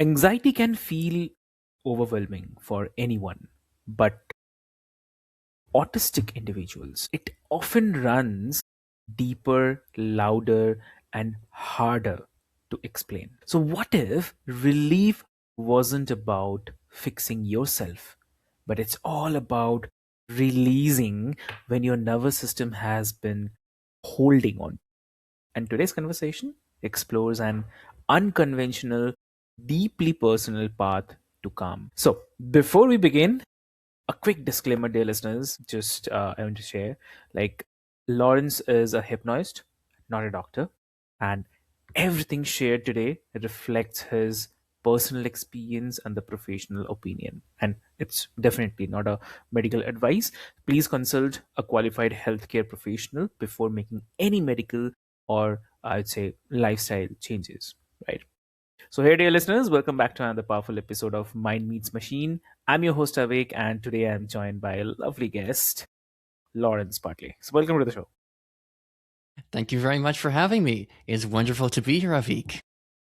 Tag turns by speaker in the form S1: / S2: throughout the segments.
S1: Anxiety can feel overwhelming for anyone, but autistic individuals, it often runs deeper, louder, and harder to explain. So, what if relief wasn't about fixing yourself, but it's all about releasing when your nervous system has been holding on? And today's conversation explores an unconventional, deeply personal path to calm. So, before we begin, a quick disclaimer, dear listeners, just I want to share, like, Lawrence is a hypnotist, not a doctor, and everything shared today reflects his personal experience and the professional opinion, and it's definitely not a medical advice. Please consult a qualified healthcare professional before making any medical or, I'd say, lifestyle changes, right? So, hey, dear listeners, welcome back to another powerful episode of Mind Meets Machine. I'm your host, Avik, and today I'm joined by a lovely guest, Lawrence Bartley. So, welcome to the show.
S2: Thank you very much for having me. It's wonderful to be here, Avik.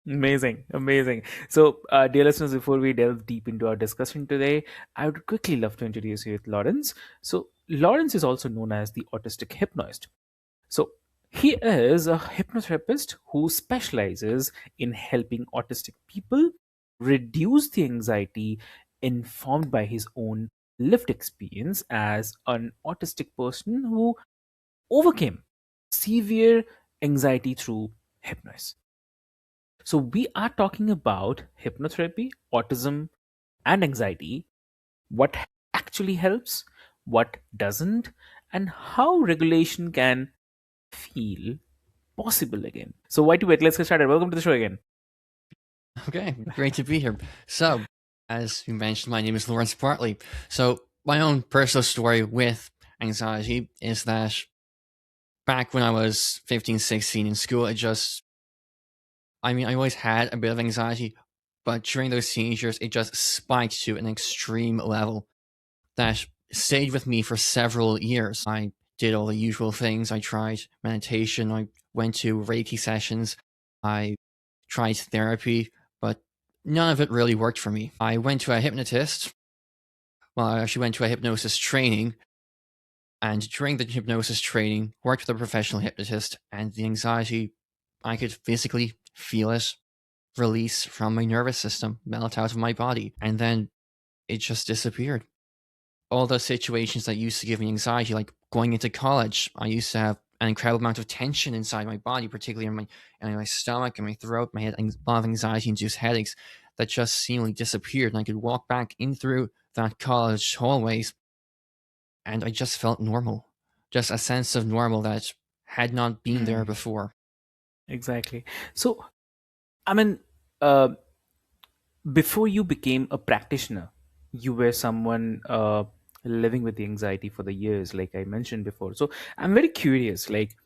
S1: Amazing, amazing. So, dear listeners, before we delve deep into our discussion today, I would quickly love to introduce you with Lawrence. So, Lawrence is also known as the autistic hypnotist. So, he is a hypnotherapist who specializes in helping autistic people reduce the anxiety informed by his own lived experience as an autistic person who overcame severe anxiety through hypnosis. So, we are talking about hypnotherapy, autism, and anxiety, what actually helps, what doesn't, and how regulation can feel possible again. So why to wait? Let's get started. Welcome to the show again.
S2: Okay, great to be here. So, as you mentioned, my name is Lawrence Bartley. So, my own personal story with anxiety is that back when I was 15, 16 in school, I always had a bit of anxiety, but during those teenage years, it just spiked to an extreme level that stayed with me for several years. I did all the usual things. I tried meditation. I went to Reiki sessions. I tried therapy, but none of it really worked for me. I went to a hypnotist. Well, I actually went to a hypnosis training. And during the hypnosis training, worked with a professional hypnotist, and the anxiety, I could physically feel it release from my nervous system, melt out of my body. And then it just disappeared. All those situations that used to give me anxiety, like going into college, I used to have an incredible amount of tension inside my body, particularly in my stomach and my throat. I had a lot of anxiety-induced headaches that just seemingly disappeared, and I could walk back in through that college hallways, and I just felt normal, just a sense of normal that had not been there
S1: Hmm.
S2: before.
S1: Exactly. So, I mean, uh, before you became a practitioner, you were someone living with the anxiety for the years, like I mentioned before. So, I'm very curious, like,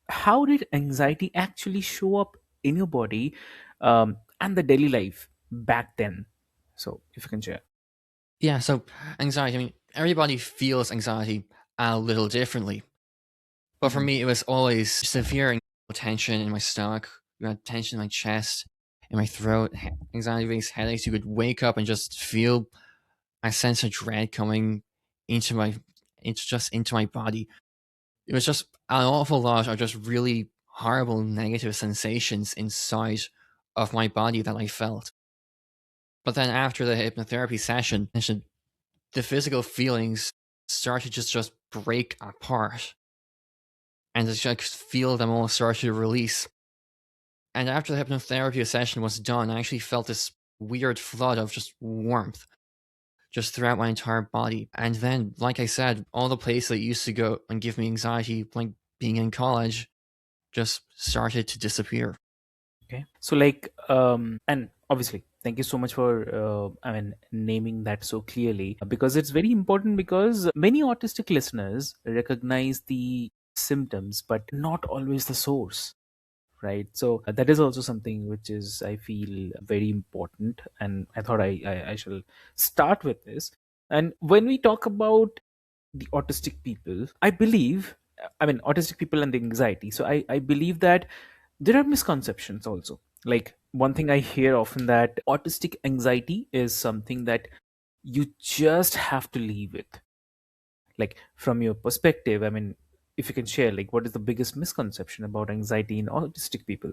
S1: how did anxiety actually show up in your body and the daily life back then? So, if you can share.
S2: Yeah, so anxiety, everybody feels anxiety a little differently. But for
S1: Hmm.
S2: me, it was always severe tension in my stomach, tension in my chest, in my throat, anxiety-based headaches. You could wake up and just feel a sense of dread coming into my, into my body. It was just an awful lot of just really horrible negative sensations inside of my body that I felt. But then after the hypnotherapy session, the physical feelings started to just break apart, and I could feel them all start to release. And after the hypnotherapy session was done, I actually felt this weird flood of just warmth just throughout my entire body. And then, like I said, all the places that used to go and give me anxiety, like being in college, just started to disappear.
S1: Okay. So, like, and obviously, thank you so much for, naming that so clearly, because it's very important, because many autistic listeners recognize the symptoms, but not always the source, right? So, that is also something which is, I feel, very important. And I thought I shall start with this. And when we talk about the autistic people, I believe, autistic people and the anxiety. So, I believe that there are misconceptions also. Like, one thing I hear often, that autistic anxiety is something that you just have to live with. Like, from your perspective, I mean, if you can share, like, what is the biggest misconception about anxiety in autistic people?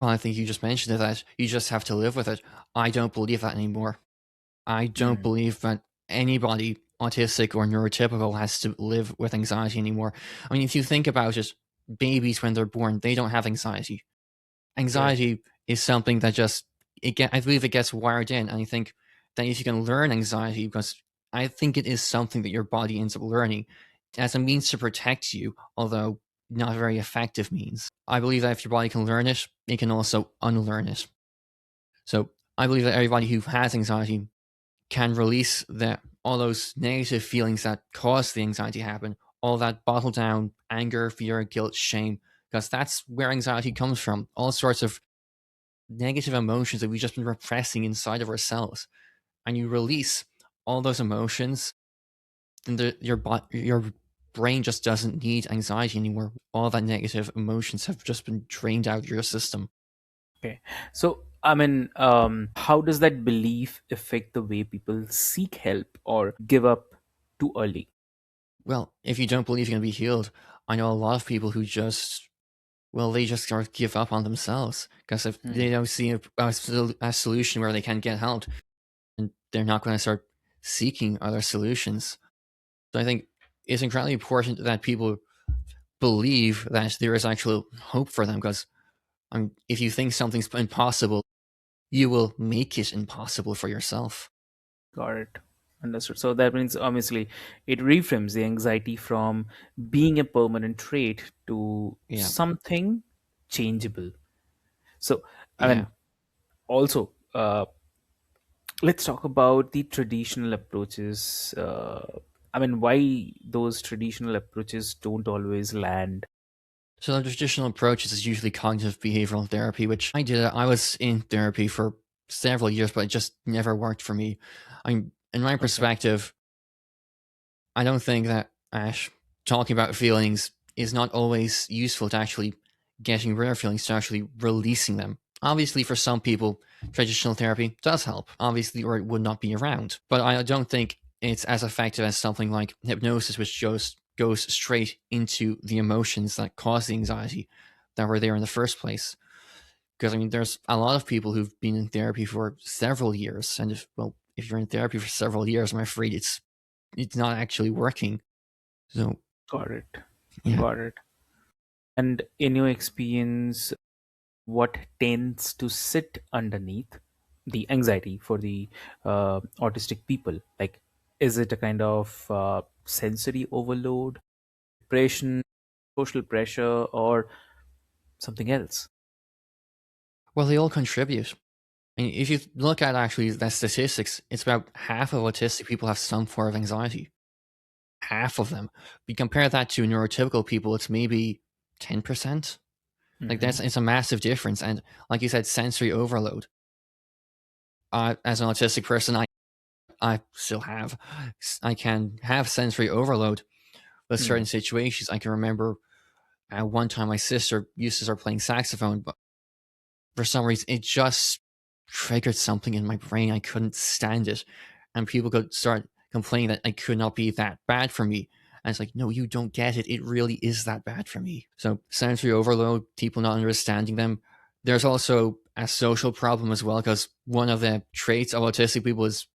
S2: Well, I think you just mentioned it that you just have to live with it. I don't believe that anymore. I don't
S1: Hmm.
S2: believe that anybody autistic or neurotypical has to live with anxiety anymore. I mean, if you think about it, babies when they're born, they don't have anxiety.
S1: Correct.
S2: Anxiety is something that just I believe it gets wired in, and I think that if you can learn anxiety, because I think it is something that your body ends up learning as a means to protect you, although not a very effective means. I believe that if your body can learn it, it can also unlearn it. So I believe that everybody who has anxiety can release all those negative feelings that cause the anxiety to happen, all that bottled down anger, fear, guilt, shame, because that's where anxiety comes from. All sorts of negative emotions that we've just been repressing inside of ourselves. And you release all those emotions, then your brain just doesn't need anxiety anymore. All that negative emotions have just been drained out of your system.
S1: Okay. So, I mean, how does that belief affect the way people seek help or give up too early?
S2: Well, if you don't believe you're going to be healed, I know a lot of people who just they just sort of give up on themselves because if
S1: Hmm.
S2: they don't see a solution where they can get help, and they're not going to start seeking other solutions. So I think it's incredibly important that people believe that there is actual hope for them because if you think something's impossible, you will make it impossible for yourself.
S1: Got it. Understood. So that means, obviously, it reframes the anxiety from being a permanent trait to
S2: Yeah,
S1: something changeable. So, I
S2: yeah.
S1: mean, also, let's talk about the traditional approaches. I mean, why those traditional approaches don't always land.
S2: So the traditional approach is usually cognitive behavioral therapy, which I did. I was in therapy for several years, but it just never worked for me. In my
S1: Okay.
S2: perspective, I don't think that Ash talking about feelings is not always useful to actually getting rid of feelings, to actually releasing them. Obviously, for some people, traditional therapy does help, obviously, or it would not be around. But I don't think it's as effective as something like hypnosis, which just goes straight into the emotions that cause the anxiety that were there in the first place. Because I mean, there's a lot of people who've been in therapy for several years, and if you're in therapy for several years, I'm afraid it's not actually working. So
S1: Got it.
S2: yeah.
S1: Got it. And in your experience, what tends to sit underneath the anxiety for the autistic people? Like, is it a kind of sensory overload, depression, social pressure, or something else?
S2: Well, they all contribute. I mean, if you look at actually the statistics, it's about half of autistic people have some form of anxiety. Half of them. We compare that to neurotypical people, it's maybe 10%. Like
S1: Hmm.
S2: it's a massive difference. And like you said, sensory overload. As an autistic person, I still have. I can have sensory overload with certain
S1: Hmm.
S2: situations. I can remember one time my sister used to start playing saxophone, but for some reason it just triggered something in my brain. I couldn't stand it. And people could start complaining that it could not be that bad for me. And it's like, no, you don't get it. It really is that bad for me. So sensory overload, people not understanding them. There's also a social problem as well, because one of the traits of autistic people is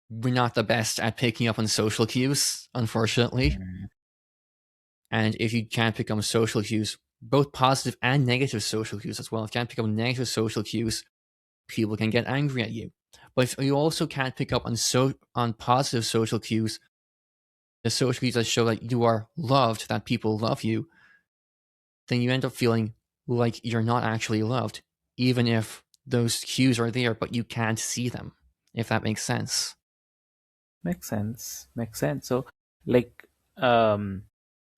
S2: we're not the best at picking up on social cues, unfortunately.
S1: Hmm.
S2: And if you can't pick up on social cues, both positive and negative social cues as well, if you can't pick up on negative social cues, people can get angry at you. But if you also can't pick up on positive social cues, the social cues that show that you are loved, that people love you, then you end up feeling like you're not actually loved, even if those cues are there, but you can't see them, if that makes sense.
S1: Makes sense. Makes sense. So, like, um,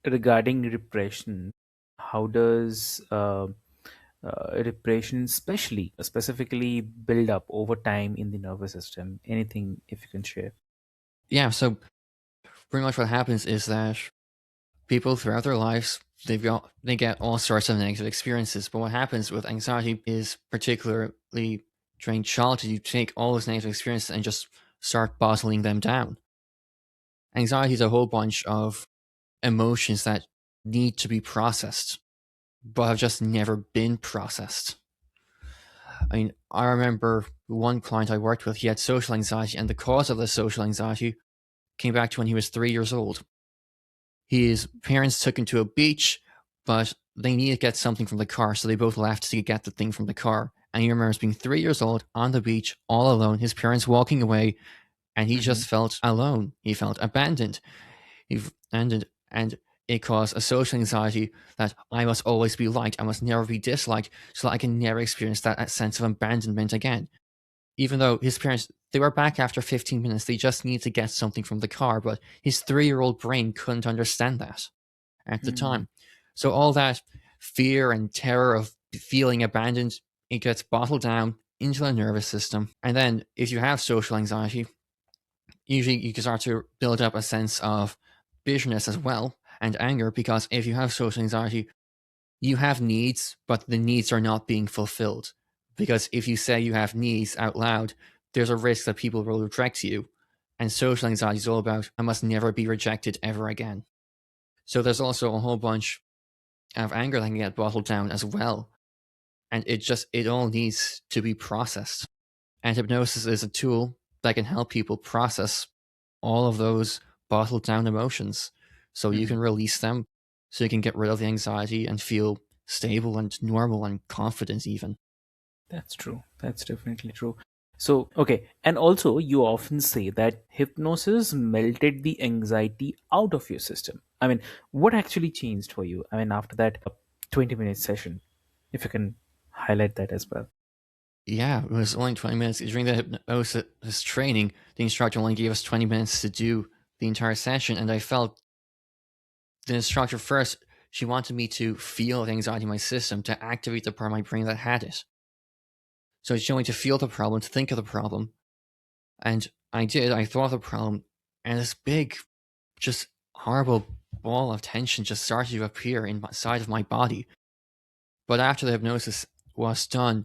S1: regarding repression, how does repression, specifically, build up over time in the nervous system? Anything, if you can share?
S2: Yeah, so pretty much what happens is that People throughout their lives, they get all sorts of negative experiences. But what happens with anxiety is particularly during childhood, you take all those negative experiences and just start bottling them down. Anxiety is a whole bunch of emotions that need to be processed, but have just never been processed. I mean, I remember one client I worked with, he had social anxiety, and the cause of the social anxiety came back to when he was 3 years old. His parents took him to a beach, but they needed to get something from the car, so they both left to get the thing from the car. And he remembers being 3 years old on the beach, all alone, his parents walking away, and he
S1: Hmm.
S2: just felt alone. He felt abandoned. He abandoned, and it caused a social anxiety that I must always be liked, I must never be disliked, so that I can never experience that sense of abandonment again. Even though his parents, they were back after 15 minutes, they just needed to get something from the car, but his 3-year-old brain couldn't understand that at the
S1: Hmm.
S2: time. So all that fear and terror of feeling abandoned, it gets bottled down into the nervous system. And then if you have social anxiety, usually you can start to build up a sense of bitterness as well and anger, because if you have social anxiety, you have needs, but the needs are not being fulfilled. Because if you say you have needs out loud, there's a risk that people will reject you. And social anxiety is all about, I must never be rejected ever again. So there's also a whole bunch of anger that can get bottled down as well. And it all needs to be processed. And hypnosis is a tool that can help people process all of those bottled down emotions so you can
S1: Hmm.
S2: release them, so you can get rid of the anxiety and feel stable and normal and confident even.
S1: That's true. That's definitely true. So, okay. And also, you often say that hypnosis melted the anxiety out of your system. I mean, what actually changed for you? I mean, after that 20-minute session, if you can highlight that as well.
S2: Yeah, it was only 20 minutes. During the hypnosis training, the instructor only gave us 20 minutes to do the entire session. And I felt the instructor first, she wanted me to feel the anxiety in my system, to activate the part of my brain that had it. So she wanted me to feel the problem, to think of the problem. And I did. I thought of the problem, and this big, just horrible ball of tension just started to appear inside of my body. But after the hypnosis was done,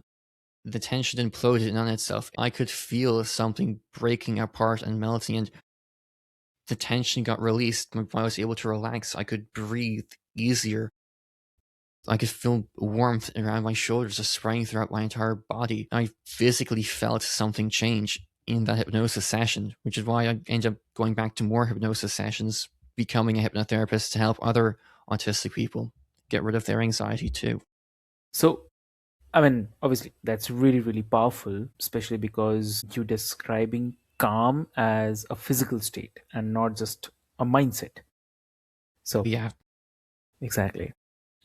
S2: the tension imploded in on itself. I could feel something breaking apart and melting, and the tension got released. I was able to relax. I could breathe easier. I could feel warmth around my shoulders just spraying throughout my entire body. I physically felt something change in that hypnosis session, which is why I ended up going back to more hypnosis sessions, becoming a hypnotherapist to help other autistic people get rid of their anxiety too.
S1: So, I mean, obviously, that's really, really powerful, especially because you're describing calm as a physical state and not just a mindset. So,
S2: Yeah,
S1: exactly.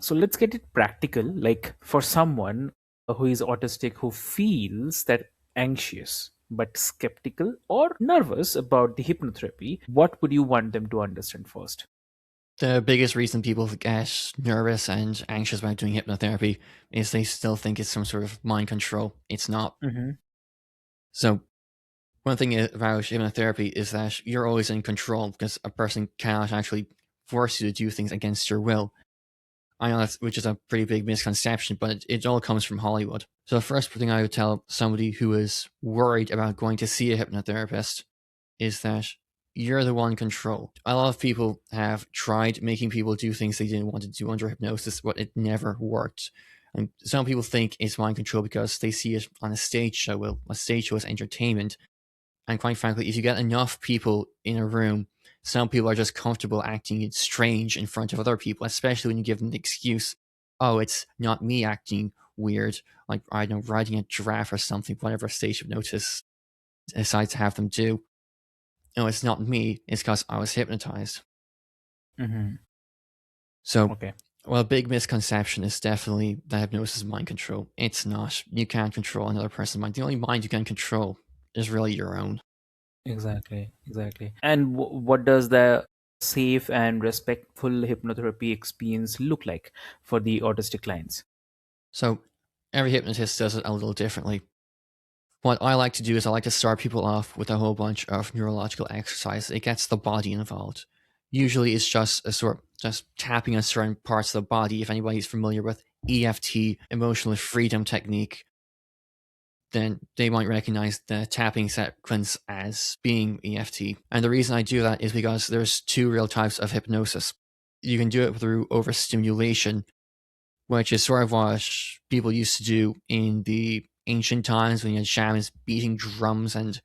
S1: So, let's get it practical. Like, for someone who is autistic who feels that anxious but skeptical or nervous about the hypnotherapy, what would you want them to understand first?
S2: the biggest reason people get nervous and anxious about doing hypnotherapy is they still think it's some sort of mind control. It's not.
S1: Hmm.
S2: So one thing about hypnotherapy is that you're always in control because a person cannot actually force you to do things against your will. I know that's which is a pretty big misconception, but it all comes from Hollywood. So the first thing I would tell somebody who is worried about going to see a hypnotherapist is that you're the one in control. A lot of people have tried making people do things they didn't want to do under hypnosis, but it never worked. And some people think it's mind control because they see it on a stage show. Well, a stage show is entertainment, and quite frankly, if you get enough people in a room, some people are just comfortable acting strange in front of other people, especially when you give them the excuse, oh, it's not me acting weird, like, I don't know, riding a giraffe or something, whatever stage hypnosis decides to have them do. No, it's not me, it's because I was hypnotized.
S1: Hmm.
S2: So,
S1: Okay.
S2: well, a big misconception is definitely that hypnosis is mind control. It's not. You can't control another person's mind. The only mind you can control is really your own.
S1: Exactly, exactly. And what does the safe and respectful hypnotherapy experience look like for the autistic clients?
S2: So, every hypnotist does it a little differently. What I like to do is I like to start people off with a whole bunch of neurological exercises. It gets the body involved. Usually it's just a sort of just tapping on certain parts of the body. If anybody's familiar with EFT, emotional freedom technique, then they might recognize the tapping sequence as being EFT. And the reason I do that is because there's two real types of hypnosis. You can do it through overstimulation, which is sort of what people used to do in the ancient times when you had shamans beating drums and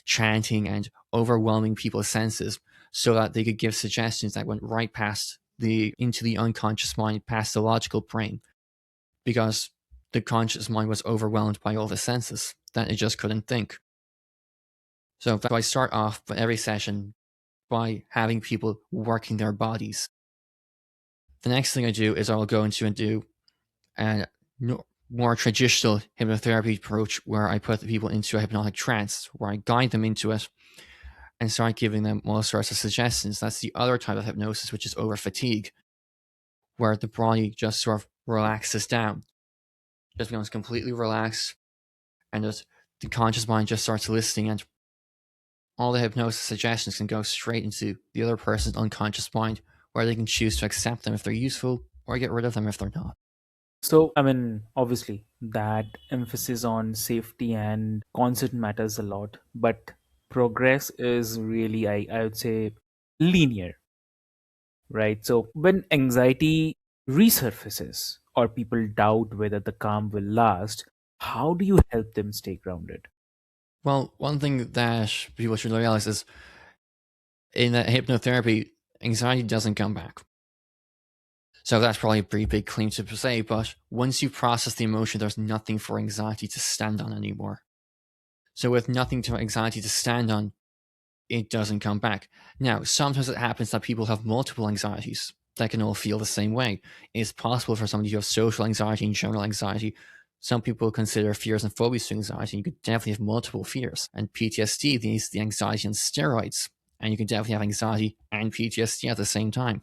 S2: chanting and overwhelming people's senses so that they could give suggestions that went right past into the unconscious mind, past the logical brain, because the conscious mind was overwhelmed by all the senses that it just couldn't think. So I start off every session by having people working their bodies. The next thing I do is I'll go into and do a more traditional hypnotherapy approach where I put the people into a hypnotic trance, where I guide them into it and start giving them all sorts of suggestions. That's the other type of hypnosis, which is over fatigue, where the body just sort of relaxes down, just becomes completely relaxed, and just the conscious mind just starts listening, and all the hypnosis suggestions can go straight into the other person's unconscious mind, where they can choose to accept them if they're useful or get rid of them if they're not.
S1: So, I mean, obviously, that emphasis on safety and consent matters a lot, but progress is really, I would say, linear, right? So, when anxiety resurfaces or people doubt whether the calm will last, how do you help them stay grounded?
S2: Well, one thing that people should realize is in that hypnotherapy, anxiety doesn't come back. So that's probably a pretty big claim to say, but once you process the emotion, there's nothing for anxiety to stand on anymore. So with nothing to anxiety to stand on, it doesn't come back. Now, sometimes it happens that people have multiple anxieties that can all feel the same way. It's possible for somebody to have social anxiety and general anxiety. Some people consider fears and phobias to anxiety. You could definitely have multiple fears. And PTSD needs the anxiety on steroids. And you can definitely have anxiety and PTSD at the same time.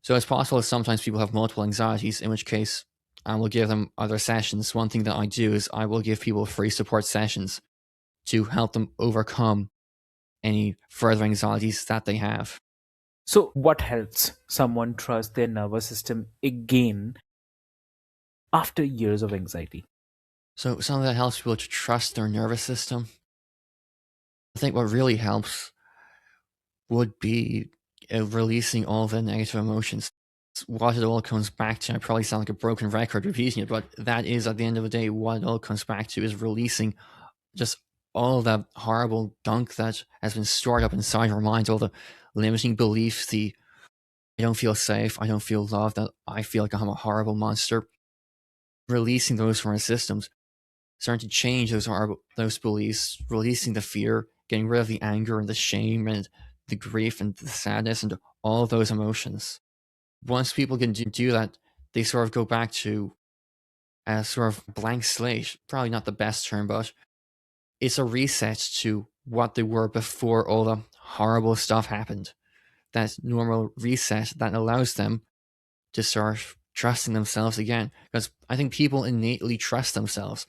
S2: So it's possible that sometimes people have multiple anxieties, in which case I will give them other sessions. One thing that I do is I will give people free support sessions to help them overcome any further anxieties that they have.
S1: So, what helps someone trust their nervous system again after years of anxiety?
S2: So something that helps people to trust their nervous system. I think what really helps would be releasing all the negative emotions. What it all comes back to, I probably sound like a broken record repeating it, but that is at the end of the day, what it all comes back to is releasing just all that horrible gunk that has been stored up inside our minds, all the limiting beliefs, the I don't feel safe, I don't feel loved, that I feel like I'm a horrible monster. Releasing those from our systems, starting to change those beliefs, releasing the fear, getting rid of the anger and the shame and the grief and the sadness and all of those emotions. Once people can do that, they sort of go back to a sort of blank slate. Probably not the best term, but it's a reset to what they were before all the horrible stuff happened. That normal reset that allows them to start trusting themselves again. Because I think people innately trust themselves.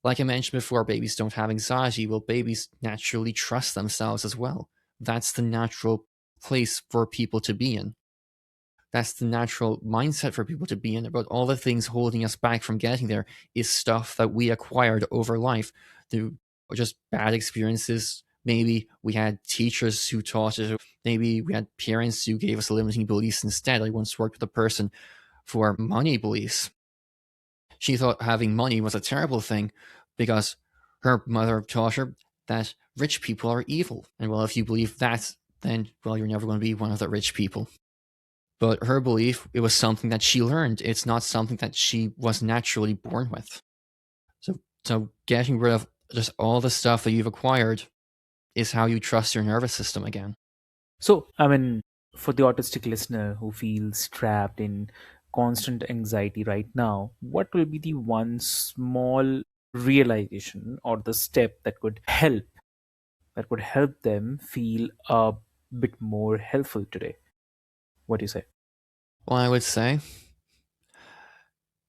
S2: Like I mentioned before, babies don't have anxiety. Well, babies naturally trust themselves as well. That's the natural place for people to be in. That's the natural mindset for people to be in. But all the things holding us back from getting there is stuff that we acquired over life through just bad experiences. Maybe we had teachers who taught it. Maybe we had parents who gave us limiting beliefs instead. I once worked with a person for money beliefs. She thought having money was a terrible thing because her mother taught her that rich people are evil. And well, if you believe that, then, well, you're never going to be one of the rich people. But her belief, it was something that she learned. It's not something that she was naturally born with. So getting rid of just all the stuff that you've acquired is how you trust your nervous system again.
S1: So, I mean, for the autistic listener who feels trapped in constant anxiety right now, what will be the one small realization or the step that could help them feel a bit more helpful today? What do you say?
S2: What I would say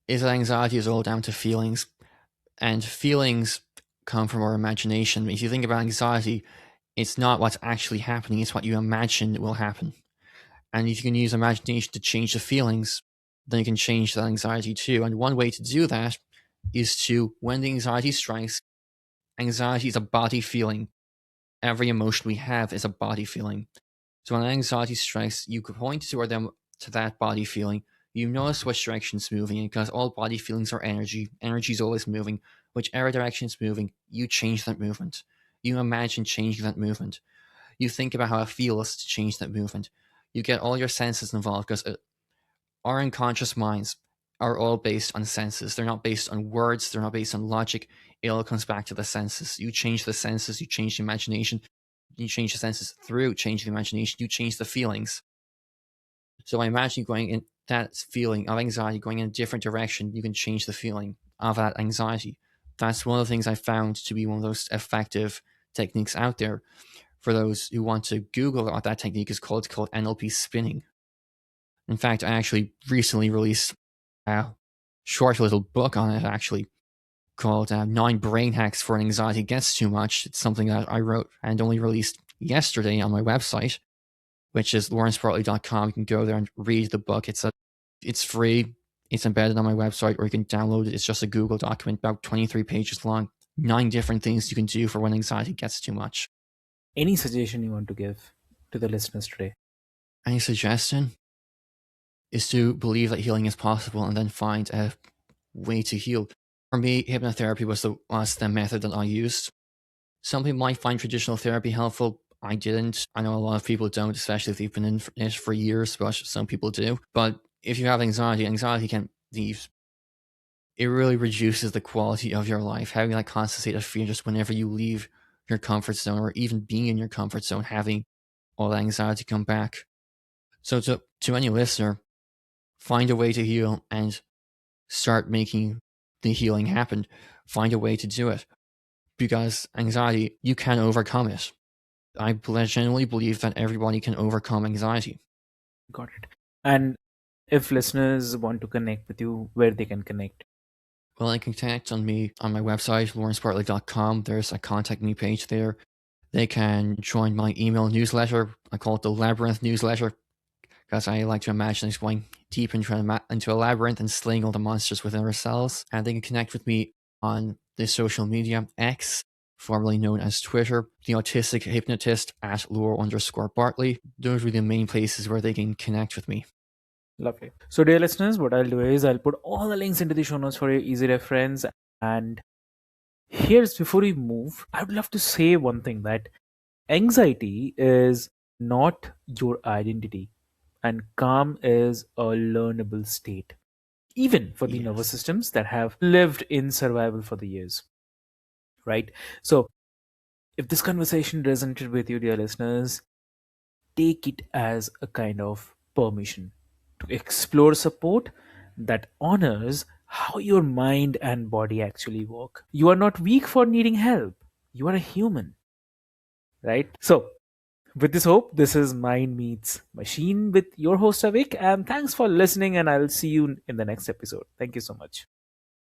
S2: is that anxiety is all down to feelings, and feelings come from our imagination. If you think about anxiety, it's not what's actually happening, it's what you imagine will happen. And if you can use imagination to change the feelings, then you can change that anxiety too. And one way to do that is to, when the anxiety strikes, anxiety is a body feeling. Every emotion we have is a body feeling. So when anxiety strikes, you could point to them to that body feeling. You notice which direction it's moving in, because all body feelings are energy. Energy is always moving. Whichever direction it's moving, you change that movement. You imagine changing that movement. You think about how it feels to change that movement. You get all your senses involved, because our unconscious minds are all based on senses. They're not based on words. They're not based on logic. It all comes back to the senses. You change the senses, you change the imagination. You change the senses through changing the imagination. You change the feelings. So I imagine going in that feeling of anxiety going in a different direction, you can change the feeling of that anxiety. That's one of the things I found to be one of those effective techniques out there. For those who want to Google what that technique is called, it's called NLP spinning. In fact, I actually recently released a short little book on it, actually, called 9 Brain Hacks for When Anxiety Gets Too Much. It's something that I wrote and only released yesterday on my website, which is lawrencebartley.com. You can go there and read the book. It's free. It's embedded on my website, or you can download it. It's just a Google document, about 23 pages long. 9 different things you can do for when anxiety gets too much.
S1: Any suggestion you want to give to the listeners today?
S2: Any suggestion is to believe that healing is possible and then find a way to heal. For me, hypnotherapy was the method that I used. Some people might find traditional therapy helpful. I didn't. I know a lot of people don't, especially if they've been in it for years, but some people do. But if you have anxiety, anxiety can leave. It really reduces the quality of your life. Having that constant state of fear just whenever you leave your comfort zone, or even being in your comfort zone, having all that anxiety come back. So to any listener, find a way to heal and start making the healing happen. Find a way to do it. Because anxiety, you can overcome it. I genuinely believe that everybody can overcome anxiety.
S1: Got it. And if listeners want to connect with you, where they can connect?
S2: Well, they can connect on me on my website, lawrencebartley.com. There's a contact me page there. They can join my email newsletter. I call it the Labyrinth newsletter, because I like to imagine us going deep into a labyrinth and slaying all the monsters within ourselves. And they can connect with me on the social media, X, formerly known as Twitter, the Autistic Hypnotist at @Laura_Bartley. Those are the main places where they can connect with me.
S1: Lovely. So, dear listeners, what I'll do is I'll put all the links into the show notes for your easy reference. And here's, before we move, I would love to say one thing, that anxiety is not your identity, and calm is a learnable state, even for the nervous
S2: Yes.
S1: systems that have lived in survival for the years. Right? So, if this conversation resonated with you, dear listeners, take it as a kind of permission to explore support that honors how your mind and body actually work. You are not weak for needing help, you are a human, right? So, with this hope, this is Mind Meets Machine with your host Avik, and thanks for listening. And I'll see you in the next episode. Thank you so much.